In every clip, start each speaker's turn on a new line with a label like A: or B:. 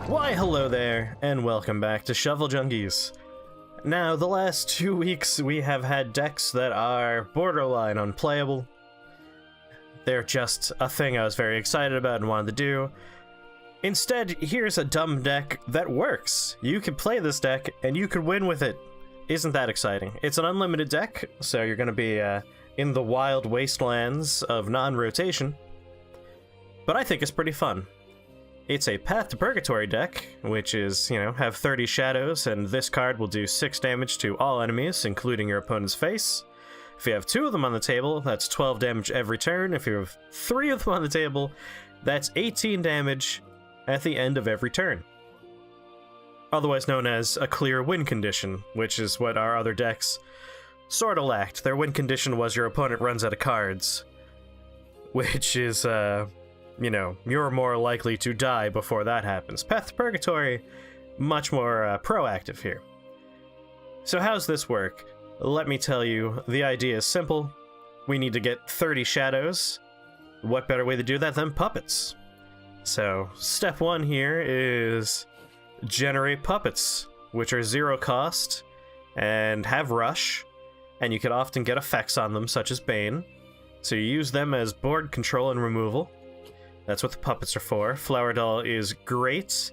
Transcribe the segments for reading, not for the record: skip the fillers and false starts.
A: Why hello there, and welcome back to Shovel Junkies. Now, the last 2 weeks we have had decks that are borderline unplayable. They're just a thing I was very excited about and wanted to do. Instead, here's a dumb deck that works. You can play this deck, and you could win with it. Isn't that exciting? It's an unlimited deck, so you're going to be in the wild wastelands of non-rotation. But I think it's pretty fun. It's a Path to Purgatory deck, which is, have 30 shadows, and this card will do 6 damage to all enemies, including your opponent's face. If you have 2 of them on the table, that's 12 damage every turn. If you have 3 of them on the table, that's 18 damage at the end of every turn. Otherwise known as a clear win condition, which is what our other decks sorta lacked. Their win condition was your opponent runs out of cards, which is, you're more likely to die before that happens. Path to Purgatory, much more proactive here. So how's this work? Let me tell you, the idea is simple. We need to get 30 shadows. What better way to do that than puppets? So, step 1 here is generate puppets, which are 0 cost and have rush, and you can often get effects on them, such as Bane. So you use them as board control and removal. That's what the puppets are for. Flower Doll is great.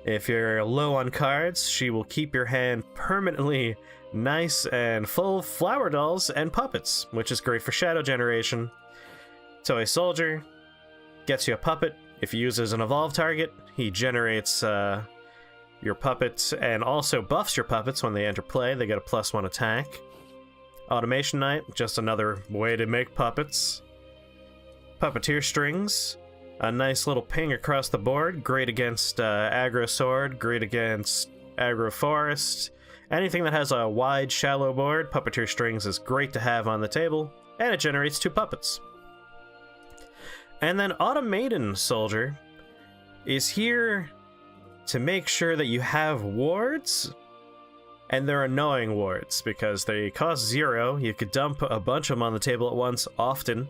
A: If you're low on cards, she will keep your hand permanently nice and full of flower dolls and puppets, which is great for shadow generation. Toy Soldier gets you a puppet. If you use it as an evolve target, he generates your puppets and also buffs your puppets when they enter play. They get a +1 attack. Automation Knight, just another way to make puppets. Puppeteer Strings, a nice little ping across the board, great against aggro sword, great against aggro forest. Anything that has a wide, shallow board, Puppeteer Strings is great to have on the table, and it generates 2 puppets. And then Automaton Soldier is here to make sure that you have wards, and they're annoying wards, because they cost 0, you could dump a bunch of them on the table at once, often,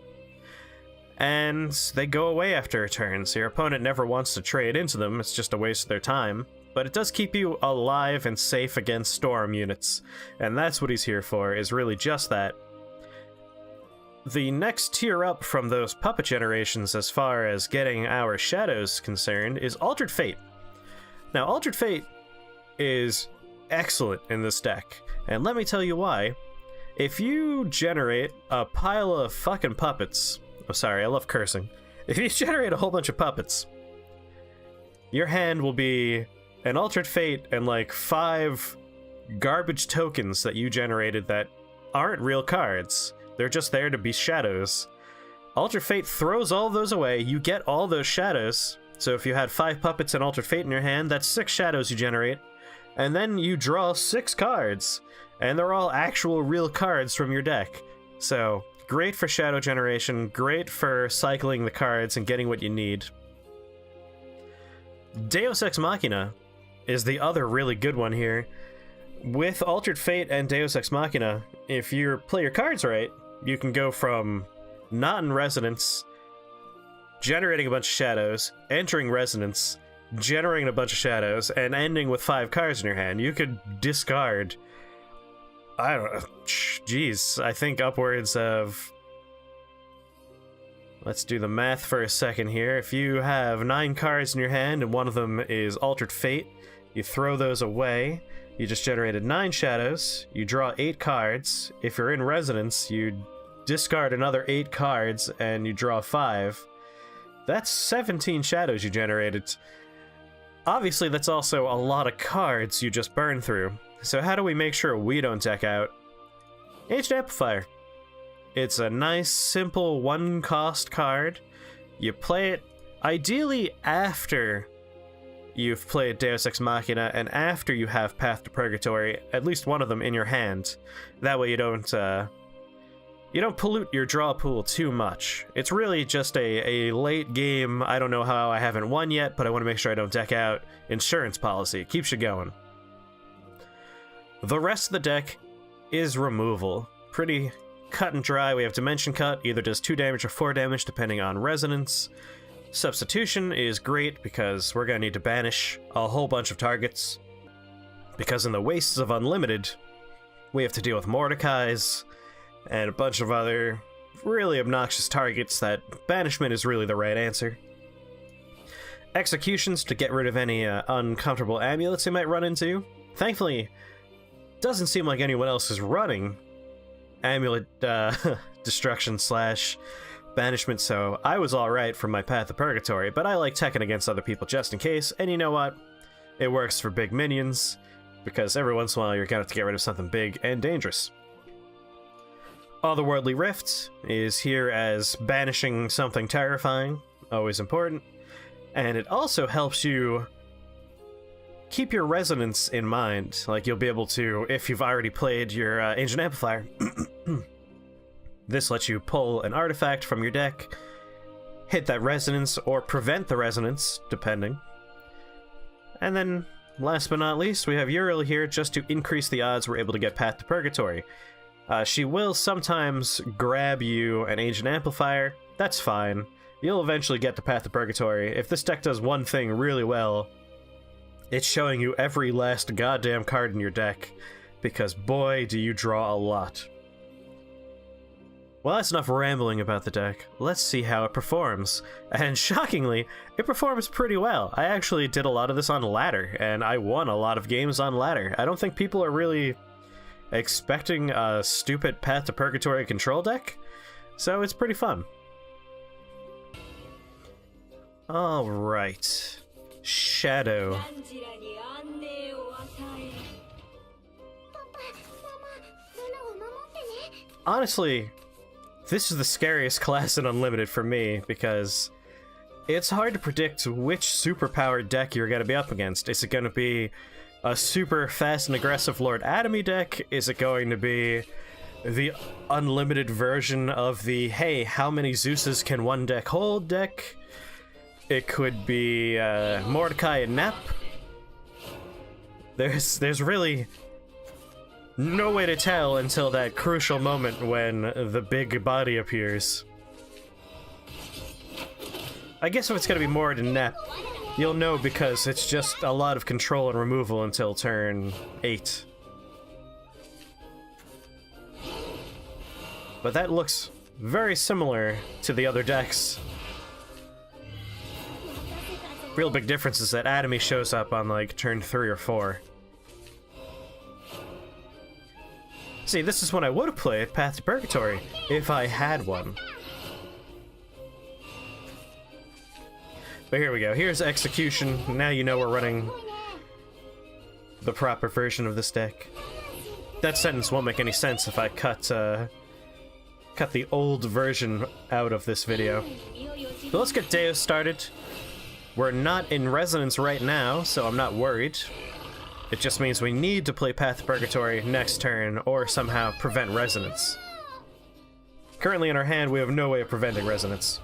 A: and they go away after a turn, so your opponent never wants to trade into them, it's just a waste of their time. But it does keep you alive and safe against storm units, and that's what he's here for, is really just that. The next tier up from those puppet generations as far as getting our shadows concerned is Altered Fate. Now, Altered Fate is excellent in this deck, and let me tell you why. If you generate a pile of fucking puppets... Oh, sorry, I love cursing. If you generate a whole bunch of puppets, your hand will be an Altered Fate and like 5 garbage tokens that you generated that aren't real cards. They're just there to be shadows. Altered Fate throws all those away, you get all those shadows. So if you had 5 puppets and Altered Fate in your hand, that's 6 shadows you generate. And then you draw 6 cards, and they're all actual real cards from your deck. So, great for shadow generation, great for cycling the cards and getting what you need. Deus Ex Machina is the other really good one here. With Altered Fate and Deus Ex Machina, if you play your cards right, you can go from not in Resonance, generating a bunch of shadows, entering Resonance, generating a bunch of shadows, and ending with 5 cards in your hand. You could discard, I don't know, geez, I think upwards of... Let's do the math for a second here. If you have 9 cards in your hand and one of them is Altered Fate, you throw those away. You just generated 9 shadows, you draw 8 cards. If you're in Resonance, you discard another 8 cards and you draw 5. That's 17 shadows you generated. Obviously, that's also a lot of cards you just burned through. So how do we make sure we don't deck out? Ancient Amplifier. It's a nice, simple 1-cost card. You play it ideally after you've played Deus Ex Machina and after you have Path to Purgatory, at least one of them in your hand. That way you don't pollute your draw pool too much. It's really just a late game, I don't know how I haven't won yet, but I want to make sure I don't deck out insurance policy. It keeps you going. The rest of the deck is removal. Pretty cut and dry. We have Dimension Cut, either does 2 damage or 4 damage depending on resonance. Substitution is great because we're going to need to banish a whole bunch of targets. Because in the Wastes of Unlimited, we have to deal with Mordecai's and a bunch of other really obnoxious targets that banishment is really the right answer. Executions to get rid of any uncomfortable amulets you might run into. Thankfully, doesn't seem like anyone else is running amulet destruction slash banishment, so I was alright for my Path of Purgatory, but I like teching against other people just in case, and you know what? It works for big minions, because every once in a while you're gonna have to get rid of something big and dangerous. Otherworldly Rift is here as banishing something terrifying, always important, and it also helps you keep your resonance in mind. Like, you'll be able to, if you've already played your Ancient Amplifier, this lets you pull an artifact from your deck, hit that resonance, or prevent the resonance, depending. And then, last but not least, we have Uriel here just to increase the odds we're able to get Path to Purgatory. She will sometimes grab you an Ancient Amplifier. That's fine. You'll eventually get to Path to Purgatory. If this deck does one thing really well, it's showing you every last goddamn card in your deck, because boy, do you draw a lot. Well, that's enough rambling about the deck. Let's see how it performs. And shockingly, it performs pretty well. I actually did a lot of this on ladder, and I won a lot of games on ladder. I don't think people are really expecting a stupid Path to Purgatory control deck, so it's pretty fun. Alright. Shadow. Honestly, this is the scariest class in Unlimited for me, because it's hard to predict which superpowered deck you're going to be up against. Is it going to be a super fast and aggressive Lord Atomy deck? Is it going to be the unlimited version of the, hey, how many Zeuses can one deck hold deck? It could be Mordecai and Nap. There's really no way to tell until that crucial moment when the big body appears. I guess if it's gonna be more than Nep, you'll know because it's just a lot of control and removal until turn 8. But that looks very similar to the other decks. Real big difference is that Atomy shows up on like turn 3 or 4. See, this is when I would have played Path to Purgatory, if I had one. But here we go, here's Execution. Now you know we're running the proper version of this deck. That sentence won't make any sense if I cut the old version out of this video. So let's get Deus started. We're not in Resonance right now, so I'm not worried. It just means we need to play Path to Purgatory next turn, or somehow prevent Resonance. Currently in our hand, we have no way of preventing Resonance.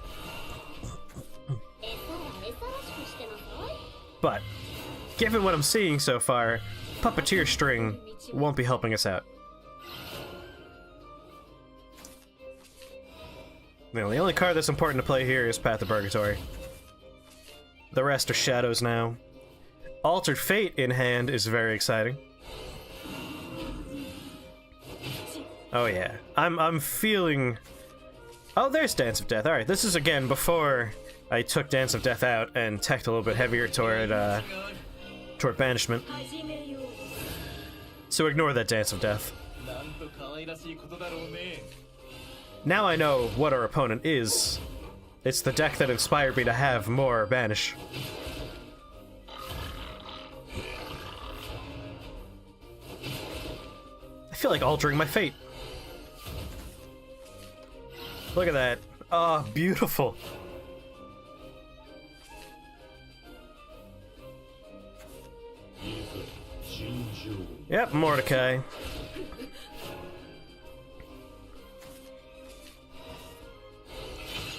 A: But, given what I'm seeing so far, Puppeteer String won't be helping us out. Now, the only card that's important to play here is Path to Purgatory. The rest are shadows now. Altered Fate in hand is very exciting. Oh yeah, I'm feeling... Oh, there's Dance of Death. Alright, this is again before I took Dance of Death out and teched a little bit heavier toward Banishment. So ignore that Dance of Death. Now I know what our opponent is. It's the deck that inspired me to have more Banish. I feel like altering my fate. Look at that. Oh, beautiful. Yep, Mordecai.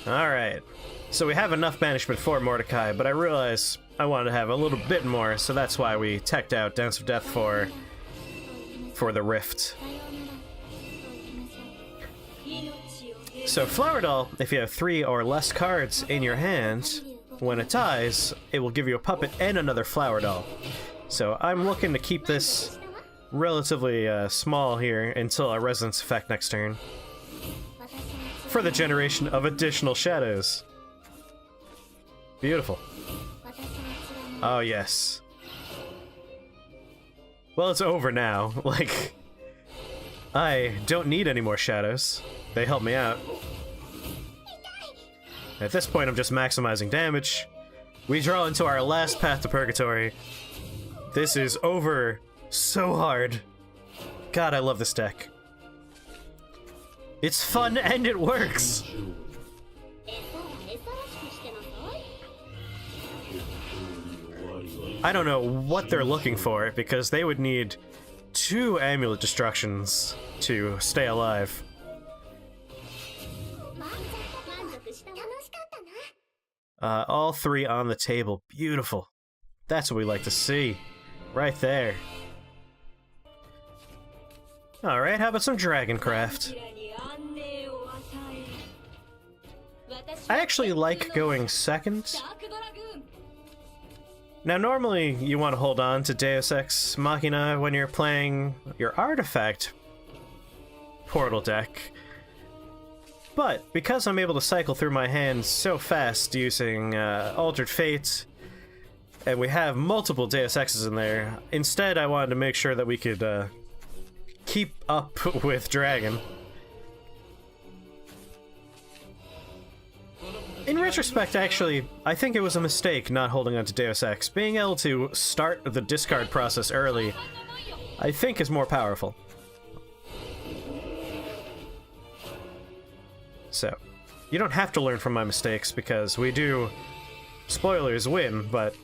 A: Alright. So we have enough banishment for Mordecai, but I realize I wanted to have a little bit more, so that's why we teched out Dance of Death for the Rift. So Flower Doll, if you have 3 or less cards in your hand, when it dies, it will give you a puppet and another flower doll. So I'm looking to keep this relatively small here until our Resonance effect next turn, for the generation of additional shadows. Beautiful. Oh yes. Well, it's over now. Like, I don't need any more shadows. They help me out. At this point, I'm just maximizing damage. We draw into our last path to Purgatory. This is over so hard. God, I love this deck. It's fun and it works! I don't know what they're looking for, because they would need 2 Amulet Destructions to stay alive. All 3 on the table. Beautiful. That's what we like to see. Right there. Alright, how about some Dragoncraft? I actually like going second. Now, normally you want to hold on to Deus Ex Machina when you're playing your Artifact Portal deck, but because I'm able to cycle through my hands so fast using Altered Fate, and we have multiple Deus Exes in there, instead I wanted to make sure that we could keep up with Dragon. In retrospect, actually, I think it was a mistake not holding on to Deus Ex. Being able to start the discard process early, I think, is more powerful. So, you don't have to learn from my mistakes, because we do, spoilers, win, but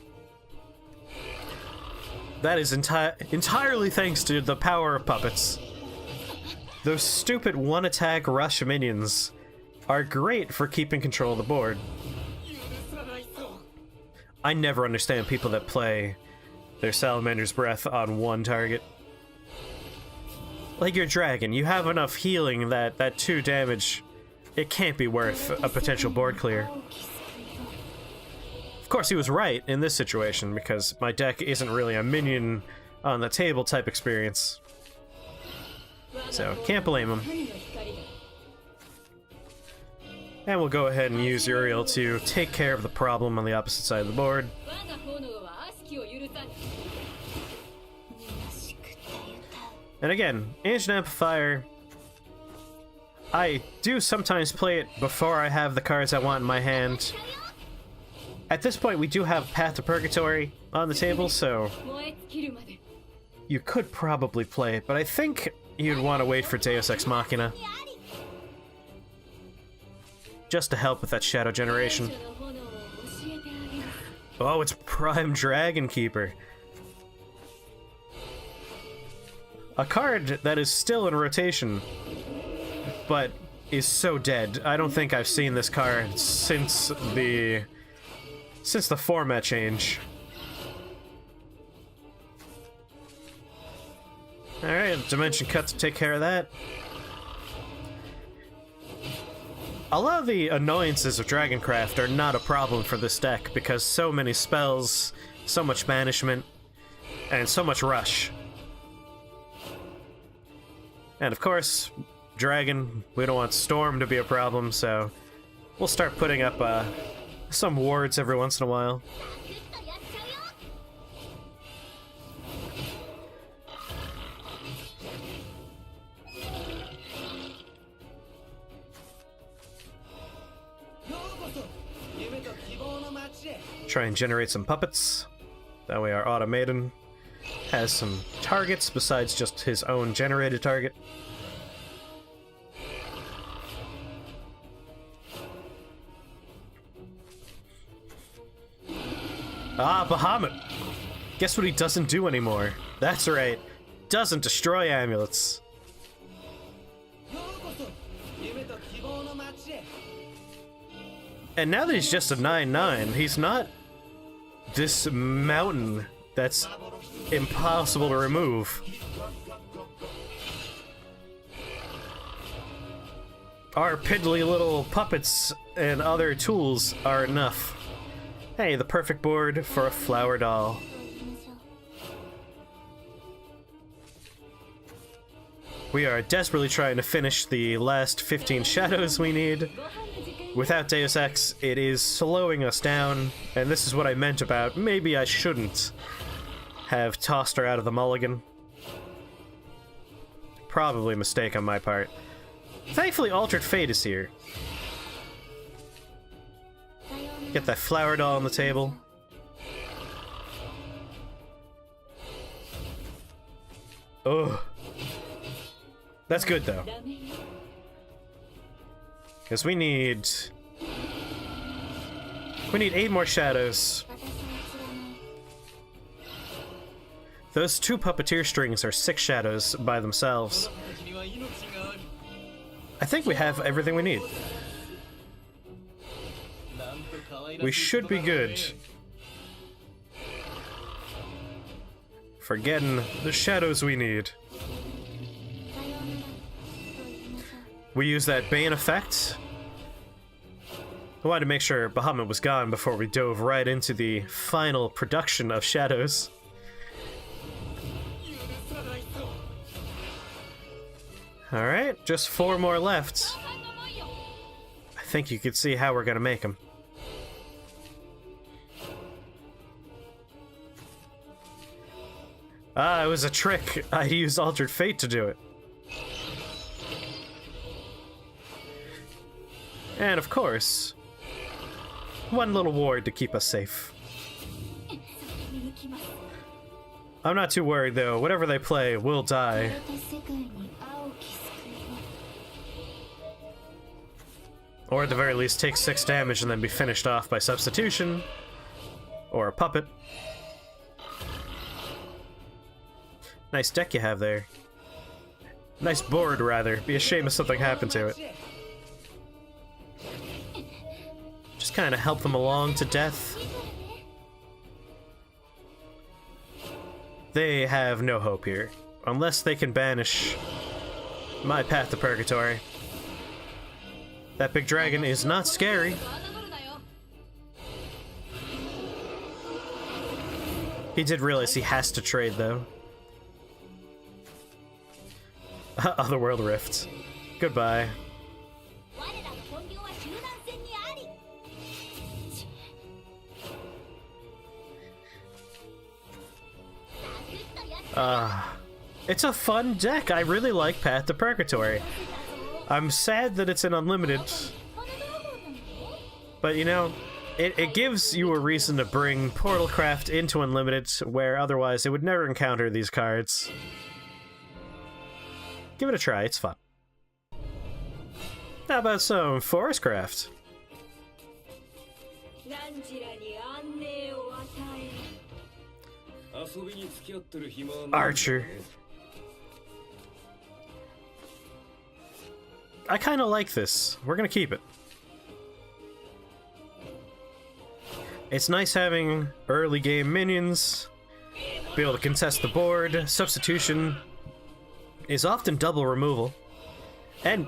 A: that is entirely thanks to the power of puppets. Those stupid one-attack rush minions are great for keeping control of the board. I never understand people that play their Salamander's Breath on one target. Like your dragon, you have enough healing that 2 damage, it can't be worth a potential board clear. Of course, he was right in this situation, because my deck isn't really a minion on the table type experience. So, can't blame him. And we'll go ahead and use Uriel to take care of the problem on the opposite side of the board. And again, Ancient Amplifier, I do sometimes play it before I have the cards I want in my hand. At this point, we do have Path to Purgatory on the table, so you could probably play it, but I think you'd want to wait for Deus Ex Machina, just to help with that shadow generation. Oh, it's Prime Dragon Keeper. A card that is still in rotation, but is so dead. I don't think I've seen this card since the format change. Alright, Dimension Cut to take care of that. A lot of the annoyances of Dragoncraft are not a problem for this deck, because so many spells, so much banishment, and so much rush. And of course, Dragon, we don't want Storm to be a problem, so we'll start putting up some wards every once in a while. Try and generate some puppets. That way our Automaton has some targets besides just his own generated target. Ah, Bahamut! Guess what he doesn't do anymore? That's right, doesn't destroy amulets. And now that he's just a 9/9, he's not this mountain that's impossible to remove. Our piddly little puppets and other tools are enough. Hey, the perfect board for a flower doll. We are desperately trying to finish the last 15 shadows we need. Without Deus Ex, it is slowing us down, and this is what I meant about maybe I shouldn't have tossed her out of the mulligan. Probably a mistake on my part. Thankfully, Altered Fate is here. Get that flower doll on the table. Ugh. That's good, though. Because we need 8 more shadows. Those 2 puppeteer strings are 6 shadows by themselves. I think we have everything we need. We should be good for getting the shadows we need. We use that Bane effect. I wanted to make sure Bahamut was gone before we dove right into the final production of shadows. Alright, just 4 more left. I think you could see how we're gonna make them. Ah, it was a trick. I used Altered Fate to do it. And of course, 1 little ward to keep us safe. I'm not too worried though, whatever they play will die. Or at the very least take 6 damage and then be finished off by substitution. Or a puppet. Nice deck you have there. Nice board, rather. Be a shame if something happened to it. Just kind of help them along to death. They have no hope here. Unless they can banish my Path to Purgatory. That big dragon is not scary. He did realize he has to trade, though. Otherworld Rift. Goodbye. It's a fun deck. I really like Path to Purgatory. I'm sad that it's an unlimited. But you know, it gives you a reason to bring Portalcraft into unlimited, where otherwise it would never encounter these cards. Give it a try, it's fun. How about some Forestcraft? Archer. I kind of like this. We're gonna keep it. It's nice having early game minions, be able to contest the board. Substitution is often double removal. And,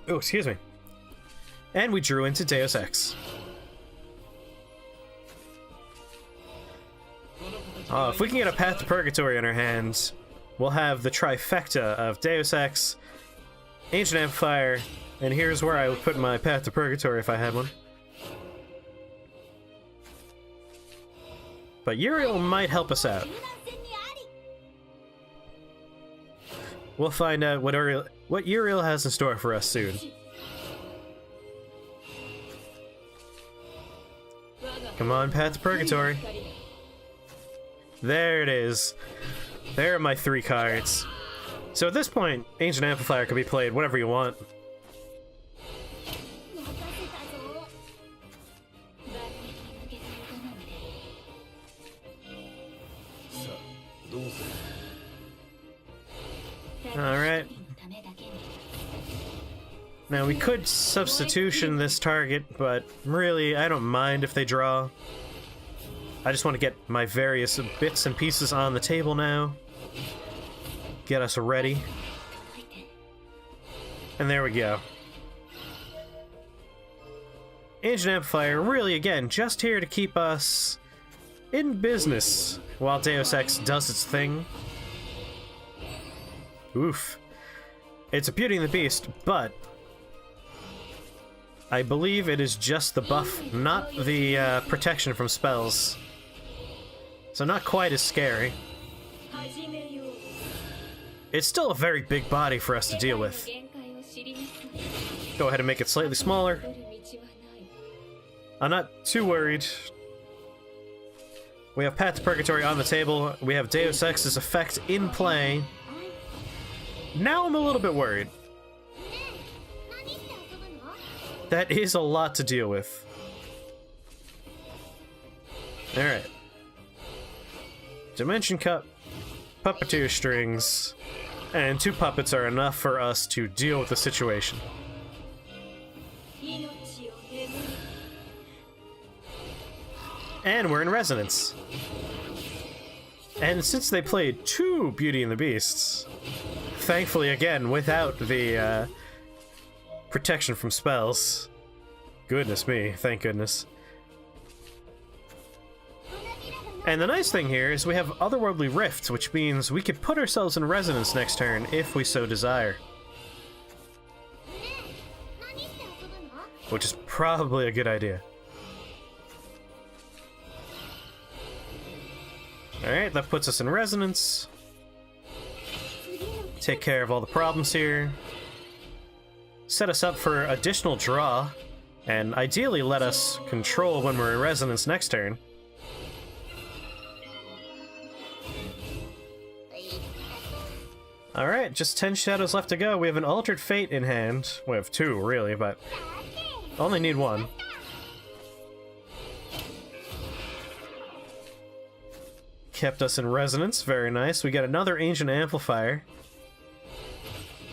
A: oh, excuse me. And we drew into Deus Ex. If we can get a Path to Purgatory on our hands, we'll have the trifecta of Deus Ex, Ancient Amplifier, and here's where I would put my Path to Purgatory if I had one. But Uriel might help us out. We'll find out what Uriel has in store for us soon. Come on, Path to Purgatory. There it is. There are my 3 cards. So at this point, Ancient Amplifier can be played whenever you want. Alright. Now we could substitution this target, but really I don't mind if they draw. I just want to get my various bits and pieces on the table now. Get us ready. And there we go. Ancient Amplifier, really, again, just here to keep us in business while Deus Ex does its thing. Oof. It's a Beauty and the Beast, but I believe it is just the buff, not the protection from spells. So not quite as scary. It's still a very big body for us to deal with. Go ahead and make it slightly smaller. I'm not too worried. We have Path to Purgatory on the table. We have Deus Ex's effect in play. Now I'm a little bit worried. That is a lot to deal with. Alright. Dimension Cup, Puppeteer Strings, and 2 puppets are enough for us to deal with the situation. And we're in Resonance. And since they played 2 Beauty and the Beasts, thankfully again without the protection from spells. Goodness me, thank goodness. And the nice thing here is we have Otherworldly Rifts, which means we could put ourselves in Resonance next turn if we so desire. Which is probably a good idea. Alright, that puts us in Resonance. Take care of all the problems here. Set us up for additional draw, and ideally let us control when we're in Resonance next turn. Alright, just 10 shadows left to go. We have an Altered Fate in hand. We have 2, really, but only need 1. Kept us in Resonance, very nice. We got another Ancient Amplifier.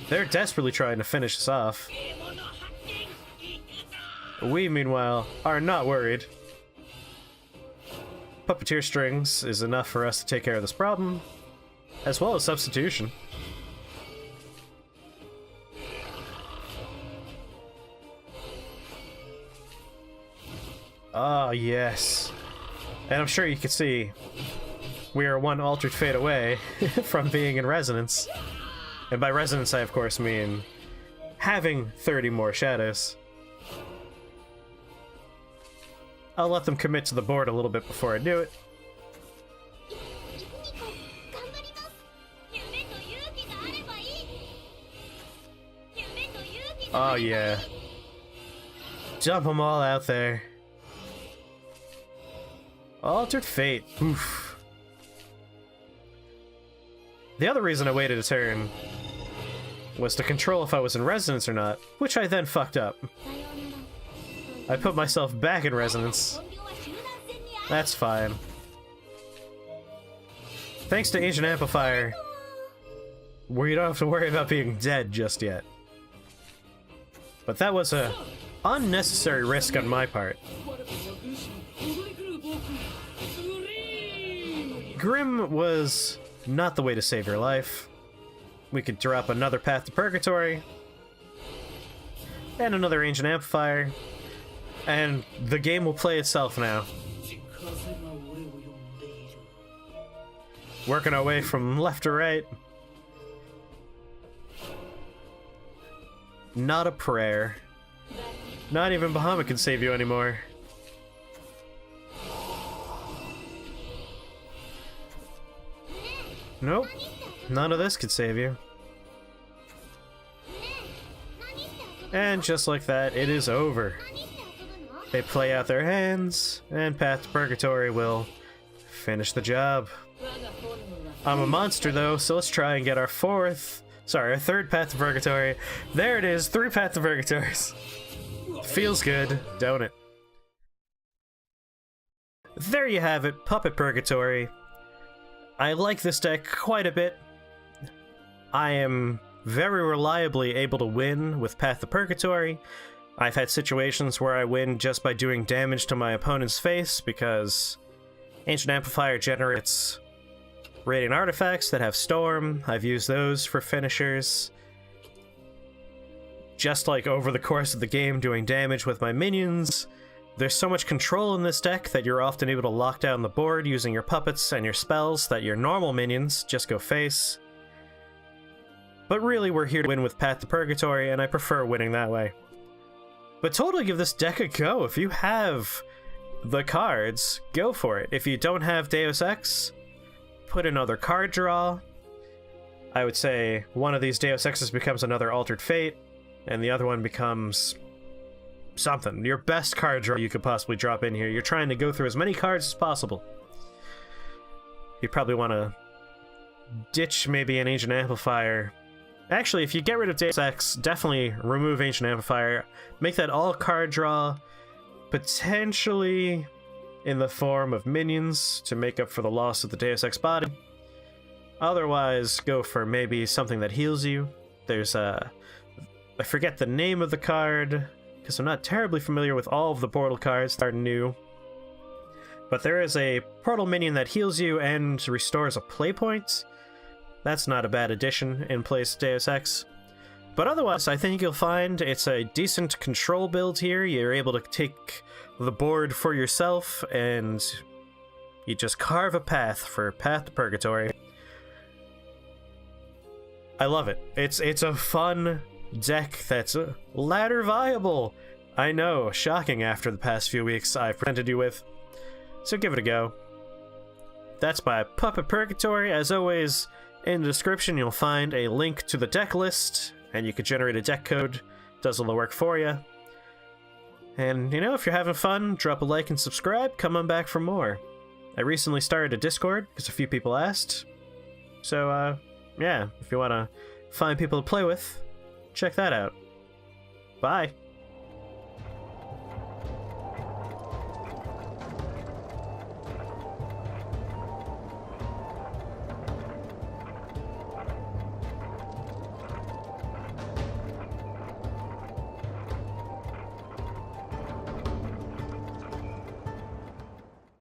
A: They're desperately trying to finish us off. We, meanwhile, are not worried. Puppeteer Strings is enough for us to take care of this problem, as well as Substitution. Ah, yes. And I'm sure you can see we are 1 Altered Fate away from being in Resonance. And by Resonance I of course mean having 30 more shadows. I'll let them commit to the board a little bit before I do it. Oh yeah. Dump them all out there. Altered Fate. Oof. The other reason I waited a turn was to control if I was in Resonance or not, which I then fucked up. I put myself back in Resonance. That's fine. Thanks to Ancient Amplifier, we don't have to worry about being dead just yet. But that was a unnecessary risk on my part. Grim was not the way to save your life. We could drop another Path to Purgatory, and another Ancient Amplifier, and the game will play itself now. Working our way from left to right. Not a prayer. Not even Bahamut can save you anymore. Nope. None of this could save you. And just like that, it is over. They play out their hands, and Path to Purgatory will finish the job. I'm a monster though, so let's try and get our our 3rd Path to Purgatory. There it is, 3 Path to Purgatories. Feels good, don't it? There you have it, Puppet Purgatory. I like this deck quite a bit. I am very reliably able to win with Path to Purgatory. I've had situations where I win just by doing damage to my opponent's face because Ancient Amplifier generates Radiant Artifacts that have Storm. I've used those for finishers. just like over the course of the game doing damage with my minions. There's so much control in this deck that you're often able to lock down the board using your puppets and your spells that your normal minions just go face. But really, we're here to win with Path to Purgatory, and I prefer winning that way. But totally give this deck a go. If you have the cards, go for it. If you don't have Deus Ex, put another card draw. I would say one of these Deus Exes becomes another Altered Fate, and the other one becomes something. Your best card draw you could possibly drop in here. You're trying to go through as many cards as possible. You probably want to ditch maybe an Ancient Amplifier. Actually, if you get rid of Deus Ex, definitely remove Ancient Amplifier. Make that all card draw, potentially in the form of minions to make up for the loss of the Deus Ex body. Otherwise, go for maybe something that heals you. There's I forget the name of the card, because I'm not terribly familiar with all of the portal cards that are new. But there is a portal minion that heals you and restores a play point. That's not a bad addition in place of Deus Ex. But otherwise, I think you'll find it's a decent control build here. You're able to take the board for yourself, and you just carve a path for Path to Purgatory. I love it. It's a fun deck that's ladder viable. I know, shocking after the past few weeks I've presented you with. So give it a go. That's by Puppet Purgatory. As always, in the description you'll find a link to the deck list, and you can generate a deck code. It does all the work for you. And, you know, if you're having fun, drop a like and subscribe. Come on back for more. I recently started a Discord, because a few people asked. So, yeah, if you want to find people to play with, check that out. Bye!